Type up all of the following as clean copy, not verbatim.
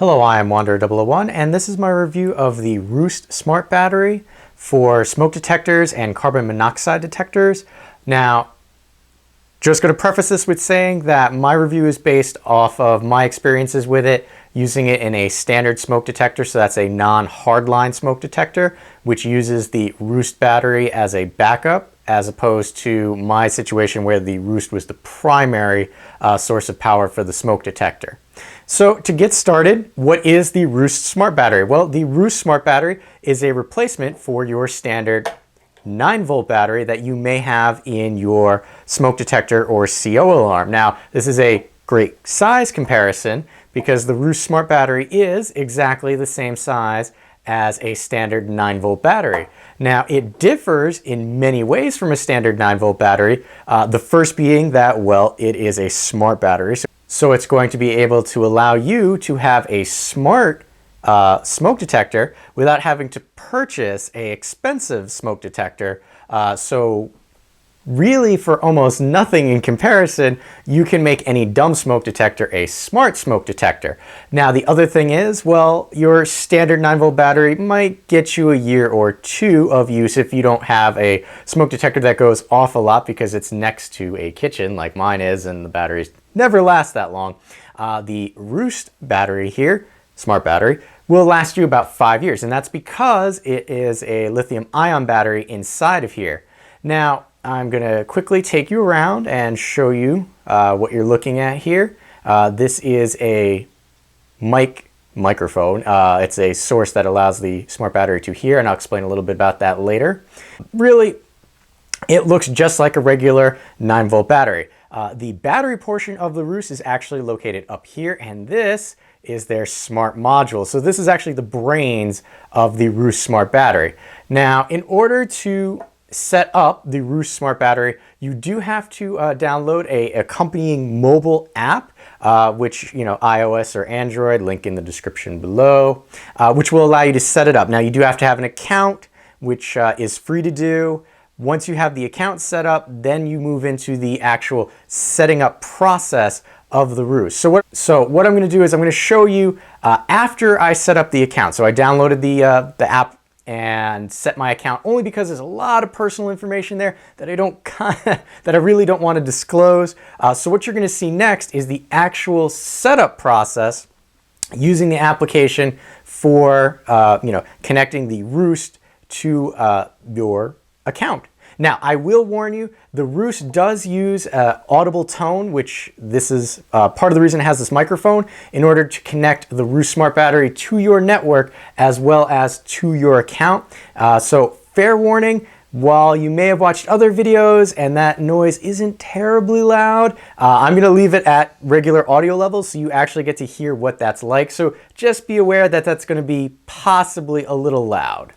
Hello, I am Wanderer001 and this is my review of the Roost Smart Battery for smoke detectors and carbon monoxide detectors. Now, just going to preface this with saying that my review is based off of my experiences with it, using it in a standard smoke detector, so that's a non-hardline smoke detector, which uses the Roost battery as a backup, as opposed to my situation where the Roost was the primary source of power for the smoke detector. So to get started, what is the Roost Smart Battery? Well, the Roost Smart Battery is a replacement for your standard 9-volt battery that you may have in your smoke detector or CO alarm. Now, this is a great size comparison because the Roost Smart Battery is exactly the same size as a standard 9-volt battery. Now, it differs in many ways from a standard 9-volt battery. The first being that, well, it is a smart battery. So it's going to be able to allow you to have a smart smoke detector without having to purchase an expensive smoke detector. So really, for almost nothing in comparison, you can make any dumb smoke detector a smart smoke detector. Now, the other thing is, well, your standard 9-volt battery might get you a year or two of use if you don't have a smoke detector that goes off a lot because it's next to a kitchen like mine is and the batteries never last that long. The Roost battery here, smart battery, will last you about 5 years, and that's because it is a lithium-ion battery inside of here. Now, I'm going to quickly take you around and show you what you're looking at here. This is a microphone. It's a source that allows the smart battery to hear, and I'll explain a little bit about that later. Really, it looks just like a regular 9-volt battery. The battery portion of the Roost is actually located up here, and this is their smart module. So this is actually the brains of the Roost Smart Battery. Now, in order to set up the Roost Smart Battery, you do have to download a accompanying mobile app, which, iOS or Android, link in the description below, which will allow you to set it up. Now, you do have to have an account, which is free to do. Once you have the account set up, then you move into the actual setting up process of the Roost. So what I'm going to do is I'm going to show you after I set up the account. So I downloaded the app and set my account only because there's a lot of personal information there that I really don't want to disclose. So what you're going to see next is the actual setup process using the application for connecting the Roost to your account. Now, I will warn you, the Roost does use audible tone, which this is part of the reason it has this microphone, in order to connect the Roost Smart Battery to your network as well as to your account. So fair warning, while you may have watched other videos and that noise isn't terribly loud, I'm going to leave it at regular audio levels so you actually get to hear what that's like. So just be aware that that's going to be possibly a little loud.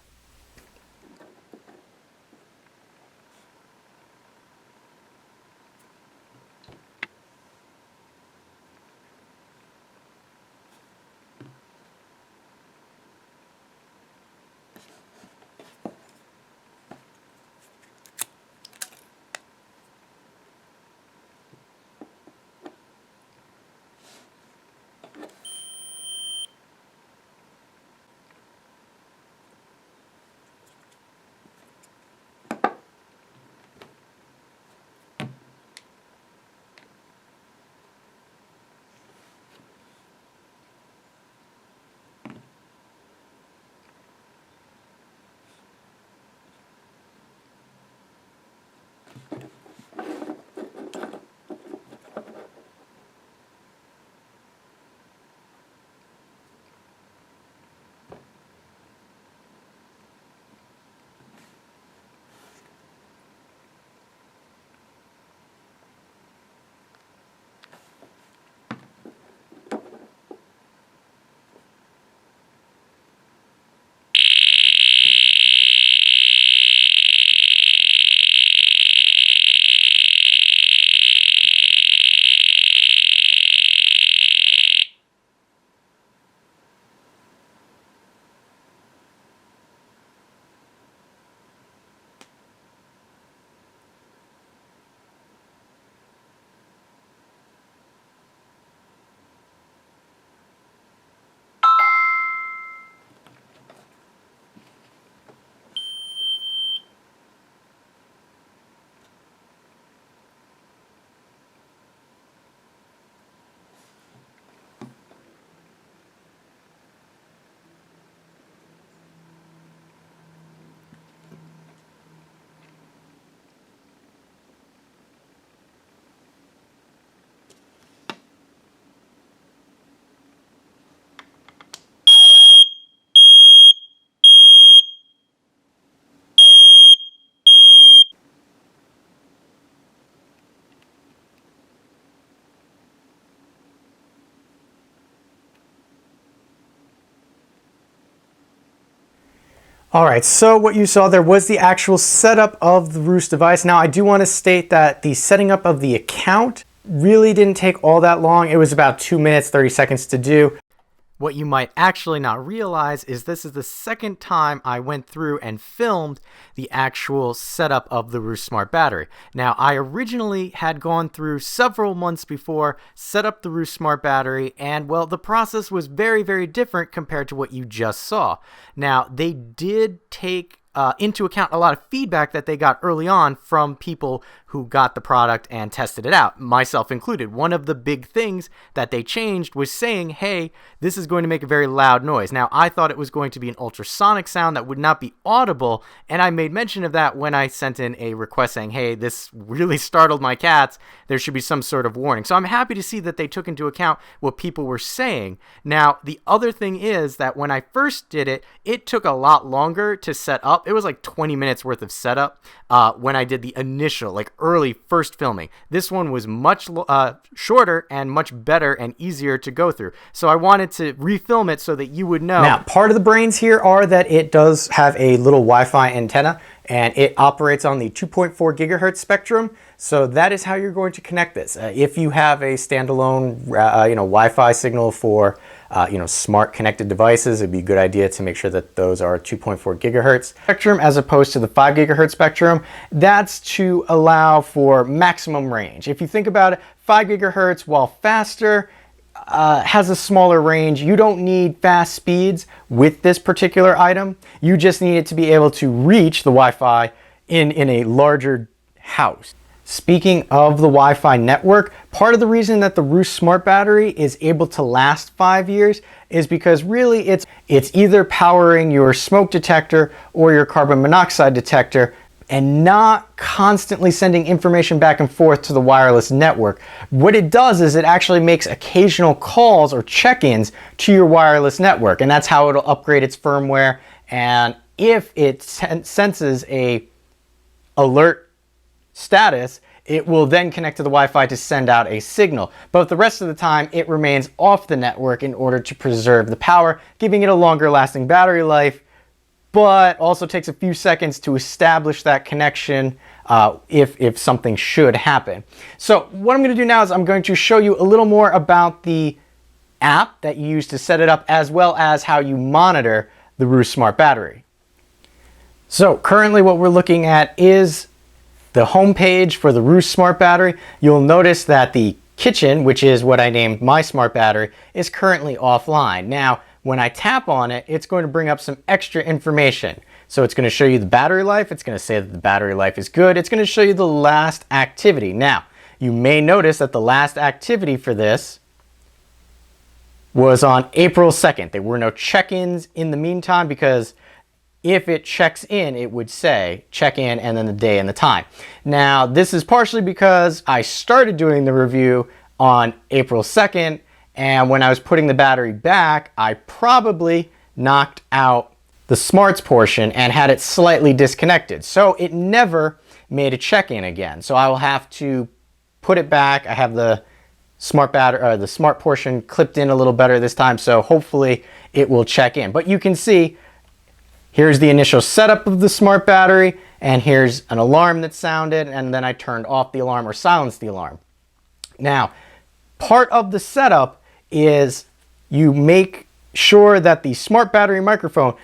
All right, so what you saw there was the actual setup of the Roost device. Now, I do want to state that the setting up of the account really didn't take all that long. It was about 2 minutes, 30 seconds to do. What you might actually not realize is this is the second time I went through and filmed the actual setup of the Roost Smart Battery. Now, I originally had gone through several months before, set up the Roost Smart Battery, and well, the process was very, very different compared to what you just saw. Now, they did take into account a lot of feedback that they got early on from people who got the product and tested it out, myself included. One of the big things that they changed was saying, hey, this is going to make a very loud noise. Now, I thought it was going to be an ultrasonic sound that would not be audible, and I made mention of that when I sent in a request saying, hey, this really startled my cats. There should be some sort of warning. So I'm happy to see that they took into account what people were saying. Now, the other thing is that when I first did it, it took a lot longer to set up. It was like 20 minutes worth of setup when I did the initial, like early first filming. This one was much shorter and much better and easier to go through. So I wanted to refilm it so that you would know. Now, part of the brains here are that it does have a little Wi-Fi antenna, and it operates on the 2.4 gigahertz spectrum. So that is how you're going to connect this. If you have a standalone Wi-Fi signal for smart connected devices, it'd be a good idea to make sure that those are 2.4 gigahertz spectrum as opposed to the 5 gigahertz spectrum. That's to allow for maximum range. If you think about it, 5 gigahertz, while faster, has a smaller range. You don't need fast speeds with this particular item. You just need it to be able to reach the Wi-Fi in a larger house. Speaking of the Wi-Fi network, part of the reason that the Roost Smart Battery is able to last 5 years is because really it's either powering your smoke detector or your carbon monoxide detector and not constantly sending information back and forth to the wireless network. What it does is it actually makes occasional calls or check-ins to your wireless network, and that's how it'll upgrade its firmware. And if it senses a alert status, it will then connect to the Wi-Fi to send out a signal. But the rest of the time, it remains off the network in order to preserve the power, giving it a longer lasting battery life, but also takes a few seconds to establish that connection if something should happen. So what I'm going to do now is I'm going to show you a little more about the app that you use to set it up, as well as how you monitor the Roost Smart Battery. So currently what we're looking at is the home page for the Roost Smart Battery. You'll notice that the kitchen, which is what I named my smart battery, is currently offline. Now, when I tap on it, it's going to bring up some extra information. So it's going to show you the battery life. It's going to say that the battery life is good. It's going to show you the last activity. Now, you may notice that the last activity for this was on April 2nd. There were no check-ins in the meantime, because if it checks in, it would say check in and then the day and the time. Now, this is partially because I started doing the review on April 2nd, and when I was putting the battery back, I probably knocked out the smarts portion and had it slightly disconnected. So it never made a check-in again. So I will have to put it back. I have the smart the smart portion clipped in a little better this time, so hopefully it will check in. But you can see here's the initial setup of the smart battery, and here's an alarm that sounded, and then I turned off the alarm or silenced the alarm. Now, part of the setup is you make sure that the smart battery microphone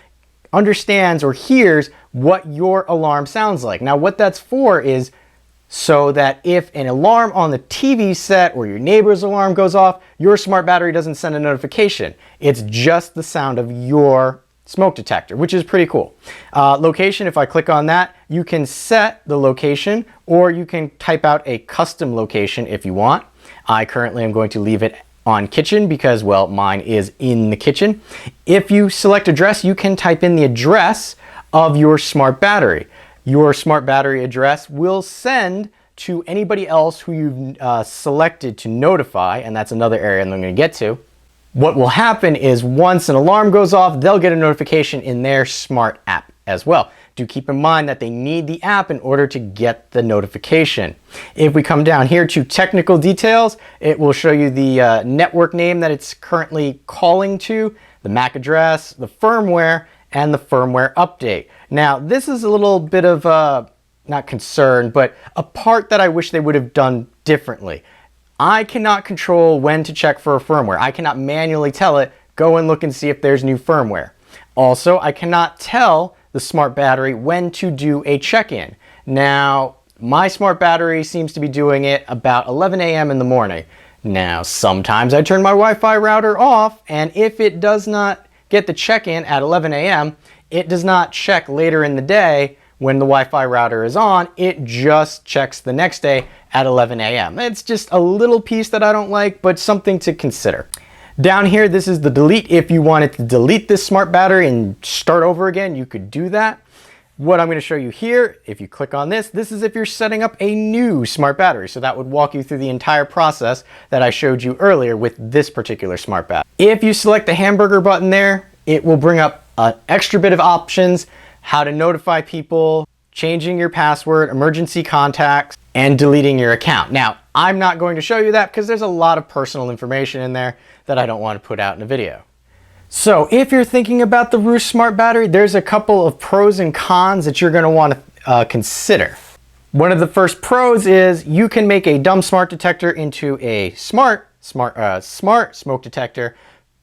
understands or hears what your alarm sounds like. Now, what that's for is so that if an alarm on the TV set or your neighbor's alarm goes off, your smart battery doesn't send a notification. It's just the sound of your smoke detector, which is pretty cool. Location, if I click on that, you can set the location, or you can type out a custom location if you want. I currently am going to leave it on kitchen because, well, mine is in the kitchen. If you select address, you can type in the address of your smart battery. Your smart battery address will send to anybody else who you've selected to notify, and that's another area I'm going to get to. What will happen is once an alarm goes off, they'll get a notification in their smart app as well. Do keep in mind that they need the app in order to get the notification. If we come down here to technical details, it will show you the network name that it's currently calling to, the MAC address, the firmware, and the firmware update. Now, this is a little bit of not concern, but a part that I wish they would have done differently. I cannot control when to check for a firmware. I cannot manually tell it, go and look and see if there's new firmware. Also, I cannot tell the smart battery when to do a check-in. Now, my smart battery seems to be doing it about 11 a.m. in the morning. Now, sometimes I turn my Wi-Fi router off, and if it does not get the check-in at 11 a.m., it does not check later in the day when the Wi-Fi router is on. It just checks the next day at 11 a.m. It's just a little piece that I don't like, but something to consider. Down here, this is the delete. If you wanted to delete this smart battery and start over again, you could do that. What I'm going to show you here, if you click on this is if you're setting up a new smart battery. So that would walk you through the entire process that I showed you earlier with this particular smart battery. If you select the hamburger button there, it will bring up an extra bit of options, how to notify people, changing your password, emergency contacts, and deleting your account. Now, I'm not going to show you that because there's a lot of personal information in there that I don't want to put out in a video. So if you're thinking about the Roost Smart Battery, there's a couple of pros and cons that you're going to want to consider. One of the first pros is you can make a dumb smart detector into a smart smoke detector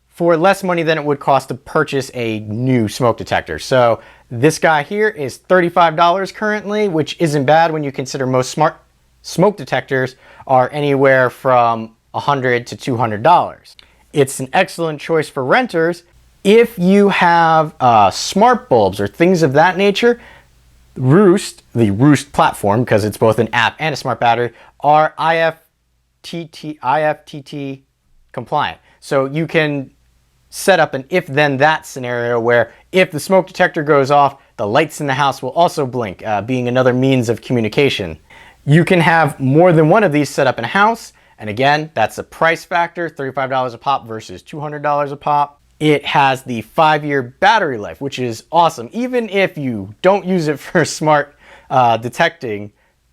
for less money than it would cost to purchase a new smoke detector. So this guy here is $35 currently, which isn't bad when you consider most smart smoke detectors are anywhere from $100 to $200. It's an excellent choice for renters. If you have smart bulbs or things of that nature, Roost, the Roost platform, because it's both an app and a smart battery, are IFTT compliant. So you can set up an if-then-that scenario where if the smoke detector goes off, the lights in the house will also blink, being another means of communication. You can have more than one of these set up in a house. And again, that's a price factor, $35 a pop versus $200 a pop. It has the 5-year battery life, which is awesome. Even if you don't use it for smart detecting,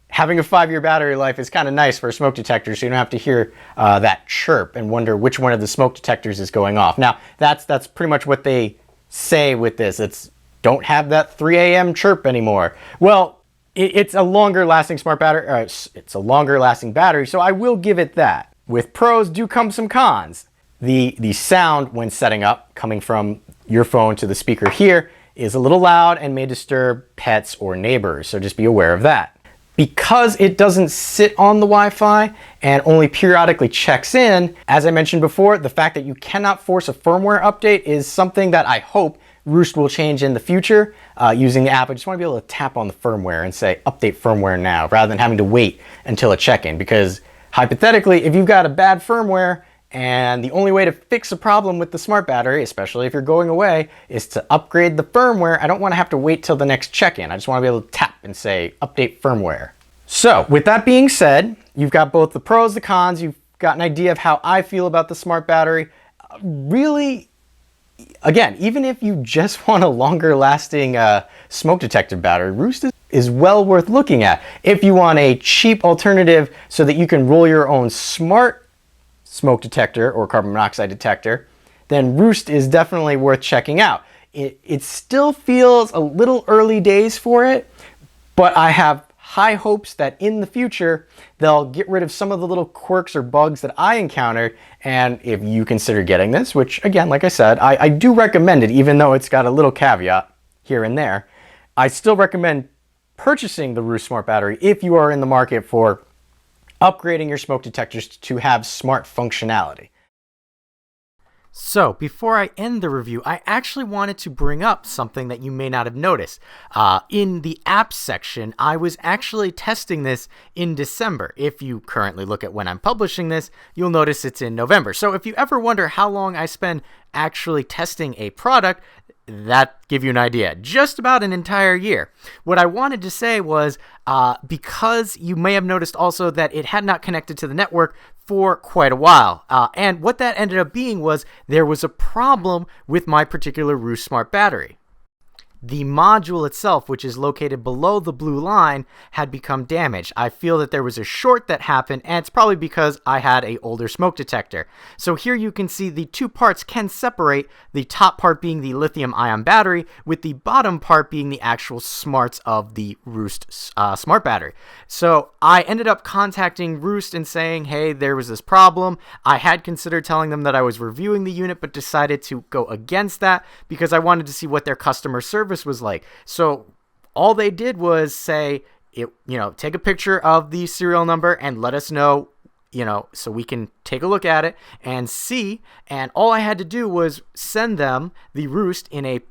having a 5-year battery life is kind of nice for a smoke detector, so you don't have to hear that chirp and wonder which one of the smoke detectors is going off. Now, that's pretty much what they say with this. It's don't have that 3 a.m. chirp anymore. Well, it's a longer lasting smart battery, it's a longer lasting battery, so I will give it that. With pros do come some cons. The sound when setting up, coming from your phone to the speaker here, is a little loud and may disturb pets or neighbors, so just be aware of that. Because it doesn't sit on the Wi-Fi and only periodically checks in, as I mentioned before, the fact that you cannot force a firmware update is something that I hope Roost will change in the future using the app. I just want to be able to tap on the firmware and say update firmware now rather than having to wait until a check-in, because hypothetically, if you've got a bad firmware and the only way to fix a problem with the smart battery, especially if you're going away, is to upgrade the firmware, I don't want to have to wait till the next check-in. I just want to be able to tap and say update firmware. So with that being said, you've got both the pros, the cons, you've got an idea of how I feel about the smart battery. Really, again, even if you just want a longer lasting smoke detector battery, Roost is well worth looking at. If you want a cheap alternative so that you can roll your own smart smoke detector or carbon monoxide detector, then Roost is definitely worth checking out. It still feels a little early days for it, but I have high hopes that in the future they'll get rid of some of the little quirks or bugs that I encountered. And if you consider getting this, which again, like I said, I do recommend it, even though it's got a little caveat here and there, I still recommend purchasing the Roost Smart Battery if you are in the market for upgrading your smoke detectors to have smart functionality. So before I end the review, I actually wanted to bring up something that you may not have noticed. In the apps section, I was actually testing this in December. If you currently look at when I'm publishing this, you'll notice it's in November. So if you ever wonder how long I spend actually testing a product, that give you an idea. Just about an entire year. What I wanted to say was, because you may have noticed also that it had not connected to the network for quite a while. And what that ended up being was there was a problem with my particular Roost Smart Battery. the module itself, which is located below the blue line, had become damaged. I feel that there was a short that happened, and it's probably because I had an older smoke detector. So here you can see the two parts can separate, the top part being the lithium-ion battery, with the bottom part being the actual smarts of the Roost Smart Battery. So I ended up contacting Roost and saying, hey, there was this problem. I had considered telling them that I was reviewing the unit, but decided to go against that because I wanted to see what their customer service was like. So all they did was say, take a picture of the serial number and let us know, so we can take a look at it and see. And all I had to do was send them the Roost in a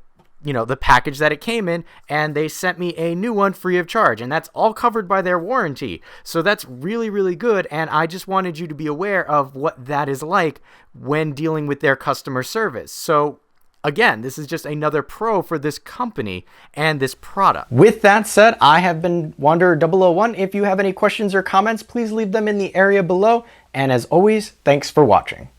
the package that it came in, and they sent me a new one free of charge, and that's all covered by their warranty. So that's really, really good, and I just wanted you to be aware of what that is like when dealing with their customer service. So again, this is just another pro for this company and this product. With that said, I have been Wanderer001. If you have any questions or comments, please leave them in the area below, and as always, thanks for watching.